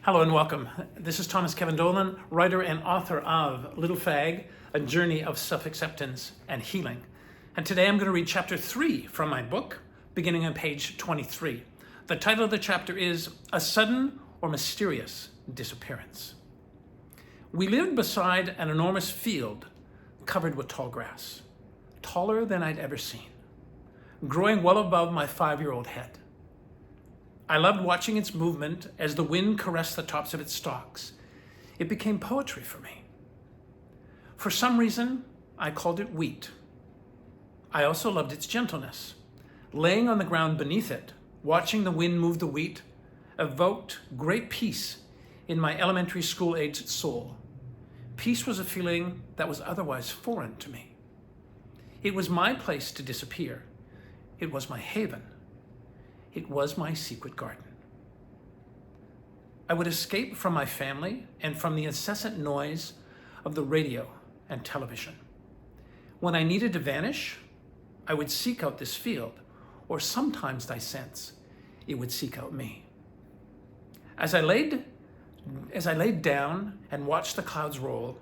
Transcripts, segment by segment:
Hello and welcome. This is Thomas Kevin Dolan, writer and author of Little Fag, A Journey of Self-Acceptance and Healing. And today I'm going to read chapter 3 from my book, beginning on page 23. The title of the chapter is A Sudden or Mysterious Disappearance. We lived beside an enormous field covered with tall grass, taller than I'd ever seen, growing well above my 5-year-old head. I loved watching its movement as the wind caressed the tops of its stalks. It became poetry for me. For some reason, I called it wheat. I also loved its gentleness. Laying on the ground beneath it, watching the wind move the wheat, evoked great peace in my elementary school-aged soul. Peace was a feeling that was otherwise foreign to me. It was my place to disappear. It was my haven. It was my secret garden. I would escape from my family and from the incessant noise of the radio and television. When I needed to vanish, I would seek out this field, or sometimes I sense it would seek out me. As I laid down and watched the clouds roll,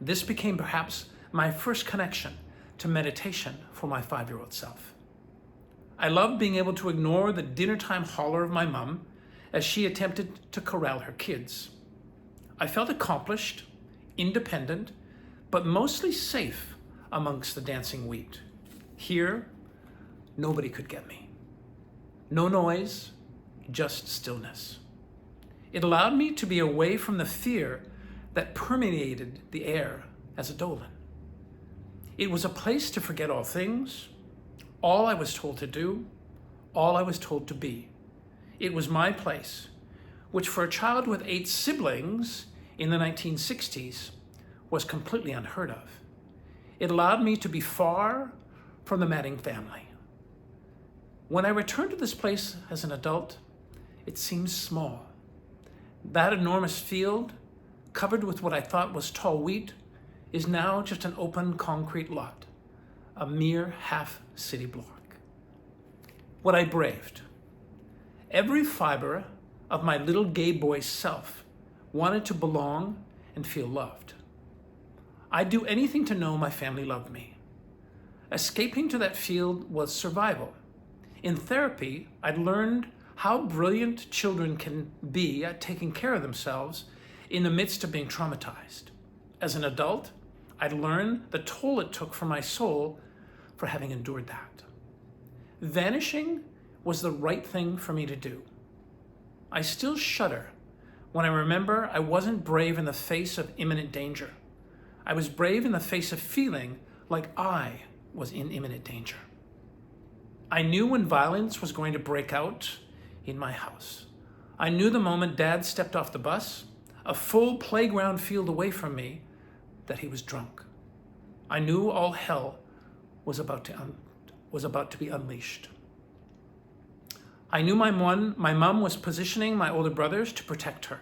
this became perhaps my first connection to meditation for my 5-year-old self. I loved being able to ignore the dinnertime holler of my mum as she attempted to corral her kids. I felt accomplished, independent, but mostly safe amongst the dancing wheat. Here, nobody could get me. No noise, just stillness. It allowed me to be away from the fear that permeated the air as a Dolan. It was a place to forget all things, all I was told to do, all I was told to be. It was my place, which for a child with 8 siblings in the 1960s was completely unheard of. It allowed me to be far from the Manning family. When I returned to this place as an adult, it seemed small. That enormous field, covered with what I thought was tall wheat, is now just an open concrete lot, a mere half city block. What I braved. Every fiber of my little gay boy self wanted to belong and feel loved. I'd do anything to know my family loved me. Escaping to that field was survival. In therapy, I'd learned how brilliant children can be at taking care of themselves in the midst of being traumatized. As an adult, I'd learned the toll it took for my soul for having endured that. Vanishing was the right thing for me to do. I still shudder when I remember I wasn't brave in the face of imminent danger. I was brave in the face of feeling like I was in imminent danger. I knew when violence was going to break out in my house. I knew the moment Dad stepped off the bus, a full playground field away from me, that he was drunk. I knew all hell was about to be unleashed. I knew my mom was positioning my older brothers to protect her,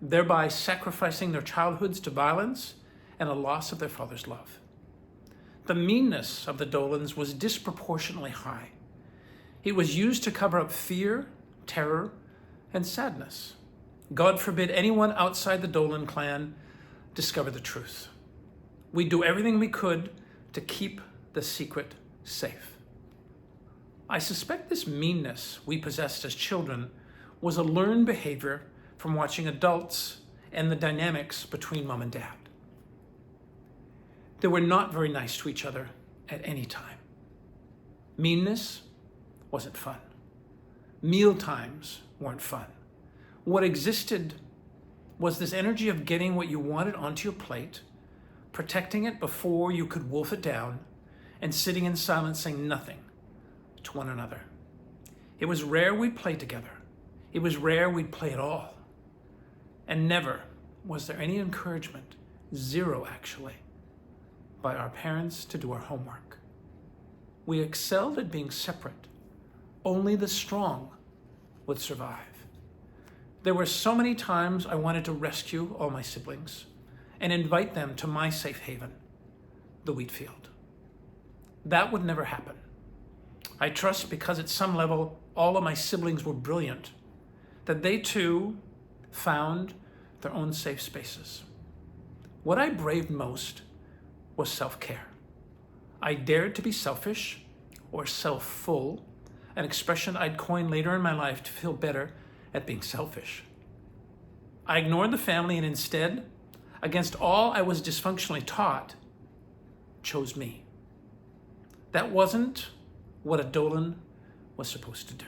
thereby sacrificing their childhoods to violence and a loss of their father's love. The meanness of the Dolans was disproportionately high. It was used to cover up fear, terror, and sadness. God forbid anyone outside the Dolan clan discover the truth. We'd do everything we could to keep the secret safe. I suspect this meanness we possessed as children was a learned behavior from watching adults and the dynamics between mom and dad. They were not very nice to each other at any time. Meanness wasn't fun. Meal times weren't fun. What existed was this energy of getting what you wanted onto your plate, protecting it before you could wolf it down, and sitting in silence saying nothing to one another. It was rare we'd play together. It was rare we'd play at all. And never was there any encouragement, zero actually, by our parents to do our homework. We excelled at being separate. Only the strong would survive. There were so many times I wanted to rescue all my siblings and invite them to my safe haven, the wheat field. That would never happen. I trust because at some level, all of my siblings were brilliant, that they too found their own safe spaces. What I braved most was self-care. I dared to be selfish or self-full, an expression I'd coin later in my life to feel better at being selfish. I ignored the family and instead, against all I was dysfunctionally taught, chose me. That wasn't what a Dolan was supposed to do.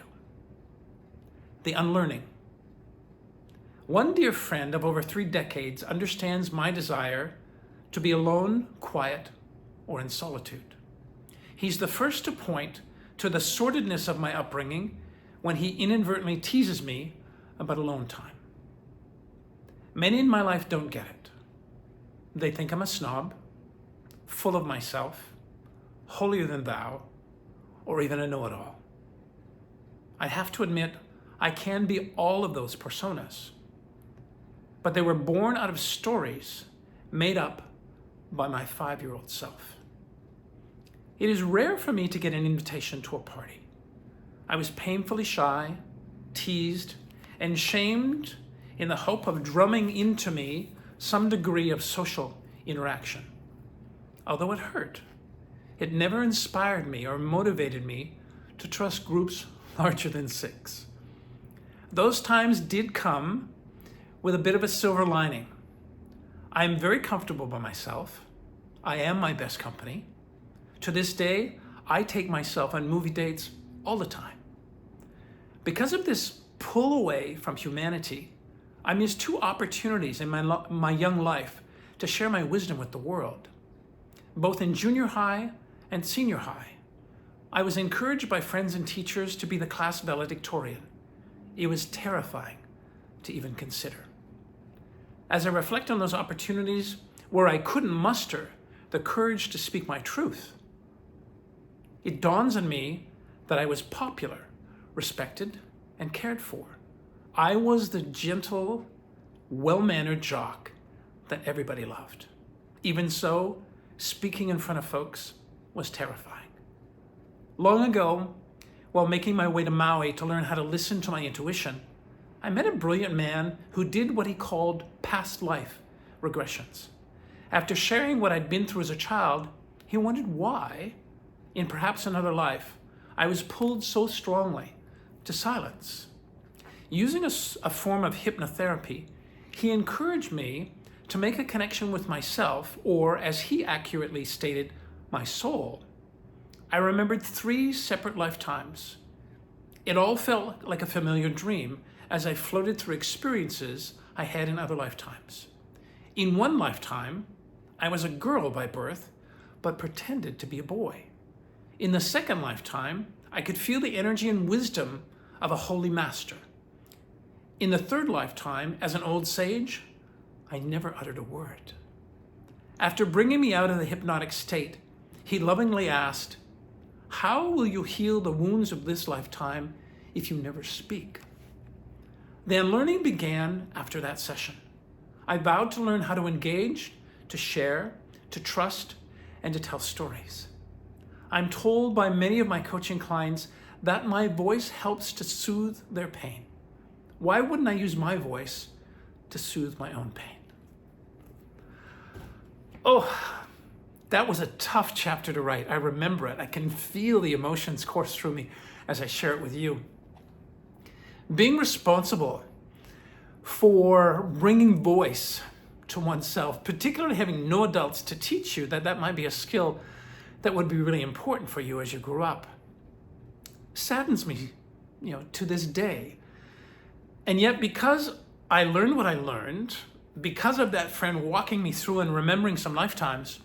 The unlearning. One dear friend of over 3 decades understands my desire to be alone, quiet, or in solitude. He's the first to point to the sordidness of my upbringing when he inadvertently teases me about alone time. Many in my life don't get it. They think I'm a snob, full of myself, holier than thou, or even a know-it-all. I have to admit, I can be all of those personas, but they were born out of stories made up by my 5-year-old self. It is rare for me to get an invitation to a party. I was painfully shy, teased, and shamed in the hope of drumming into me some degree of social interaction. Although it hurt, it never inspired me or motivated me to trust groups larger than 6. Those times did come with a bit of a silver lining. I am very comfortable by myself. I am my best company. To this day, I take myself on movie dates all the time. Because of this pull away from humanity, I missed 2 opportunities in my young life to share my wisdom with the world. Both in junior high and senior high, I was encouraged by friends and teachers to be the class valedictorian. It was terrifying to even consider. As I reflect on those opportunities where I couldn't muster the courage to speak my truth, it dawns on me that I was popular, respected, and cared for. I was the gentle, well-mannered jock that everybody loved. Even so, speaking in front of folks was terrifying. Long ago, while making my way to Maui to learn how to listen to my intuition, I met a brilliant man who did what he called past life regressions. After sharing what I'd been through as a child, he wondered why, in perhaps another life, I was pulled so strongly to silence. Using a form of hypnotherapy, he encouraged me to make a connection with myself, or as he accurately stated, my soul. I remembered 3 separate lifetimes. It all felt like a familiar dream as I floated through experiences I had in other lifetimes. In one lifetime, I was a girl by birth, but pretended to be a boy. In the second lifetime, I could feel the energy and wisdom of a holy master. In the third lifetime, as an old sage, I never uttered a word. After bringing me out of the hypnotic state, he lovingly asked, "How will you heal the wounds of this lifetime if you never speak?" The unlearning began after that session. I vowed to learn how to engage, to share, to trust, and to tell stories. I'm told by many of my coaching clients that my voice helps to soothe their pain. Why wouldn't I use my voice to soothe my own pain? Oh, that was a tough chapter to write. I remember it. I can feel the emotions course through me as I share it with you. Being responsible for bringing voice to oneself, particularly having no adults to teach you that might be a skill that would be really important for you as you grew up, saddens me, to this day. And yet, because I learned what I learned, because of that friend walking me through and remembering some lifetimes,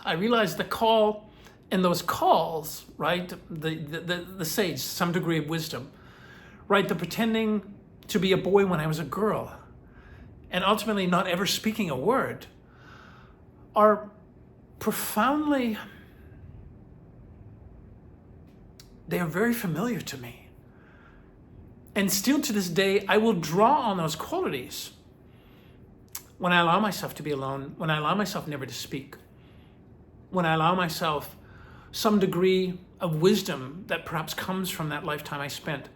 I realized the call and those calls, right? The sage, some degree of wisdom, right? The pretending to be a boy when I was a girl, and ultimately not ever speaking a word, are profoundly, they are very familiar to me. And still to this day, I will draw on those qualities when I allow myself to be alone, when I allow myself never to speak, when I allow myself some degree of wisdom that perhaps comes from that lifetime I spent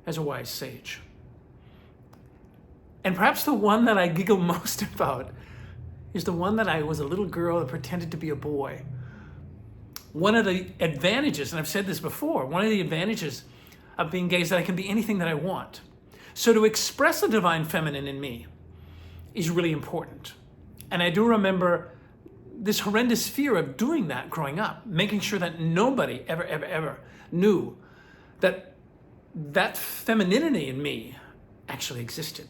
as a wise sage. And perhaps the one that I giggle most about is the one that I was a little girl that pretended to be a boy. One of the advantages, and I've said this before, one of the advantages of being gay is that I can be anything that I want. So to express the divine feminine in me is really important. And I do remember this horrendous fear of doing that growing up, making sure that nobody ever knew that that femininity in me actually existed.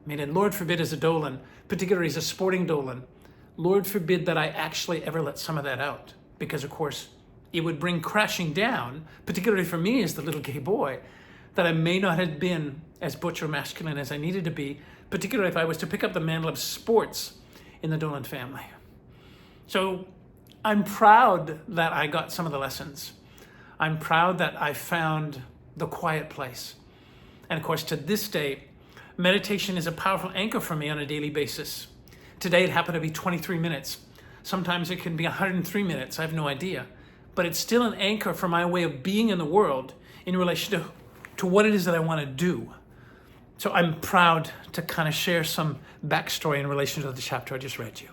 I mean, and Lord forbid as a Dolan, particularly as a sporting Dolan, Lord forbid that I actually ever let some of that out. Because of course, it would bring crashing down, particularly for me as the little gay boy, that I may not have been as butch or masculine as I needed to be, particularly if I was to pick up the mantle of sports in the Dolan family. So I'm proud that I got some of the lessons. I'm proud that I found the quiet place. And of course, to this day, meditation is a powerful anchor for me on a daily basis. Today, it happened to be 23 minutes. Sometimes it can be 103 minutes, I have no idea. But it's still an anchor for my way of being in the world in relation to what it is that I want to do. So I'm proud to kind of share some backstory in relation to the chapter I just read you.